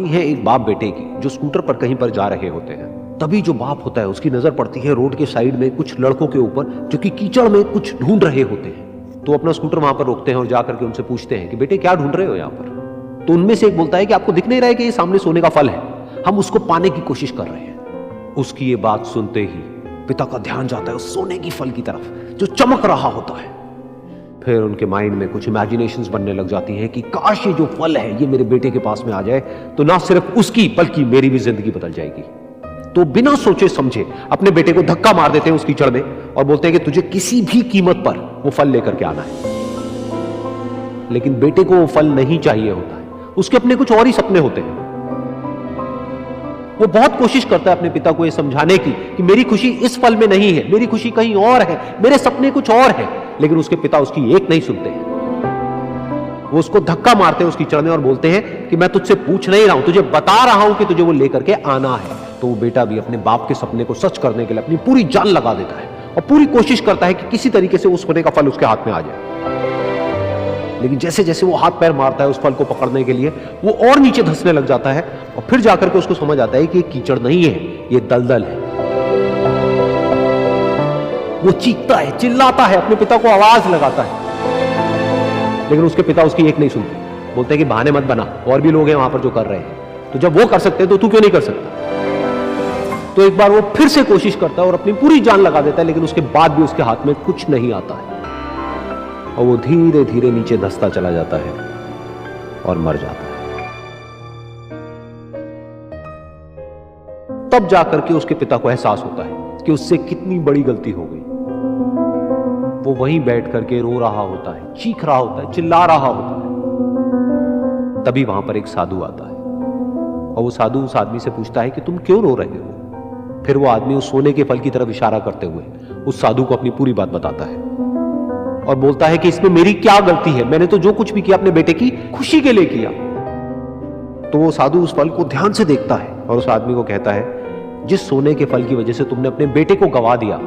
है एक बाप बेटे की जो स्कूटर पर कहीं पर जा रहे होते हैं। तभी जो बाप होता है उसकी नजर पड़ती है रोड के साइड में कुछ लड़कों के ऊपर जो कि कीचड़ में कुछ ढूंढ रहे होते हैं। तो अपना स्कूटर वहां पर रोकते हैं और जाकर के उनसे पूछते हैं कि बेटे क्या ढूंढ रहे हो यहाँ पर। तो उनमें से एक बोलता है कि आपको दिख नहीं रहा है कि ये सामने सोने का फल है, हम उसको पाने की कोशिश कर रहे हैं। उसकी ये बात सुनते ही पिता का ध्यान जाता है उस सोने की फल की तरफ जो चमक रहा होता है। फिर उनके माइंड में कुछ इमेजिनेशंस बनने लग जाती हैं कि काश ये जो फल है ये मेरे बेटे के पास में आ जाए तो ना सिर्फ उसकी बल्कि मेरी भी जिंदगी बदल जाएगी। तो बिना सोचे समझे अपने बेटे को धक्का मार देते हैं उस कीचड़ में और बोलते हैं कि तुझे किसी भी कीमत पर वो फल लेकर के आना है। लेकिन बेटे को वो फल नहीं चाहिए होता है, उसके अपने कुछ और ही सपने होते हैं। वो बहुत कोशिश करता है अपने पिता को ये समझाने की कि मेरी खुशी इस फल में नहीं है, मेरी खुशी कहीं और है, मेरे सपने कुछ और है। लेकिन उसके पिता उसकी एक नहीं सुनते हैं। वो उसको धक्का मारते हैं उस कीचड़ में और बोलते हैं कि मैं तुझसे पूछ नहीं रहा हूं, तुझे बता रहा हूं कि तुझे वो लेकर के आना है। तो वो बेटा भी अपने बाप के सपने को सच करने के लिए अपनी पूरी जान लगा देता है और पूरी कोशिश करता है कि किसी तरीके से उस सोने का फल उसके हाथ में आ जाए। लेकिन जैसे जैसे वो हाथ पैर मारता है उस फल को पकड़ने के लिए, वो और नीचे धंसने लग जाता है और फिर जाकर के उसको समझ आता है कि ये कीचड़ नहीं है, ये दलदल है। वो चीखता है, चिल्लाता है, अपने पिता को आवाज लगाता है, लेकिन उसके पिता उसकी एक नहीं सुनते। बोलते हैं कि बहाने मत बना, और भी लोग हैं वहां पर जो कर रहे हैं, तो जब वो कर सकते हैं तो तू क्यों नहीं कर सकता। तो एक बार वो फिर से कोशिश करता है और अपनी पूरी जान लगा देता है, लेकिन उसके बाद भी उसके हाथ में कुछ नहीं आता है और वो धीरे धीरे नीचे धंसता चला जाता है और मर जाता है। तब जाकर के उसके पिता को एहसास होता है कि उससे कितनी बड़ी गलती हो गई। वो वहीं बैठ करके रो रहा होता है, चीख रहा होता है, चिल्ला रहा होता है। तभी वहां पर एक साधु आता है और वो साधु उस आदमी से पूछता है कि तुम क्यों रो रहे हो। फिर वो आदमी उस सोने के फल की तरफ इशारा करते हुए उस साधु को अपनी पूरी बात बताता है और बोलता है कि इसमें मेरी क्या गलती है, मैंने तो जो कुछ भी किया अपने बेटे की खुशी के लिए किया। तो वो साधु उस फल को ध्यान से देखता है और उस आदमी को कहता है, जिस सोने के फल की वजह से तुमने अपने बेटे को गवा दिया,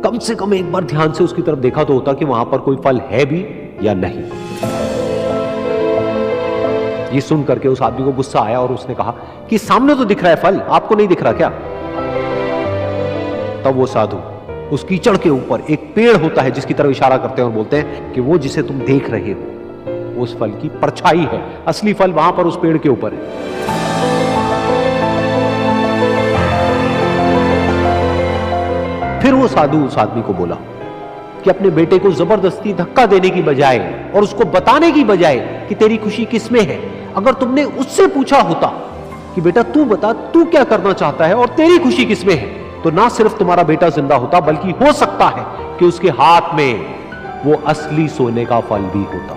कम से कम एक बार ध्यान से उसकी तरफ देखा तो होता कि वहां पर कोई फल है भी या नहीं। ये सुन करके उस आदमी को गुस्सा आया और उसने कहा कि सामने तो दिख रहा है फल, आपको नहीं दिख रहा क्या। तब वो साधु उस कीचड़ के ऊपर एक पेड़ होता है जिसकी तरफ इशारा करते हैं और बोलते हैं कि वो जिसे तुम देख रहे हो उस फल की परछाई है, असली फल वहां पर उस पेड़ के ऊपर है। फिर वो साधु उस आदमी को बोला कि अपने बेटे को जबरदस्ती धक्का देने की बजाय और उसको बताने की बजाय कि तेरी खुशी किसमें है, अगर तुमने उससे पूछा होता कि बेटा तू बता तू क्या करना चाहता है और तेरी खुशी किसमें है, तो ना सिर्फ तुम्हारा बेटा जिंदा होता बल्कि हो सकता है कि उसके हाथ में वो असली सोने का फल भी होता।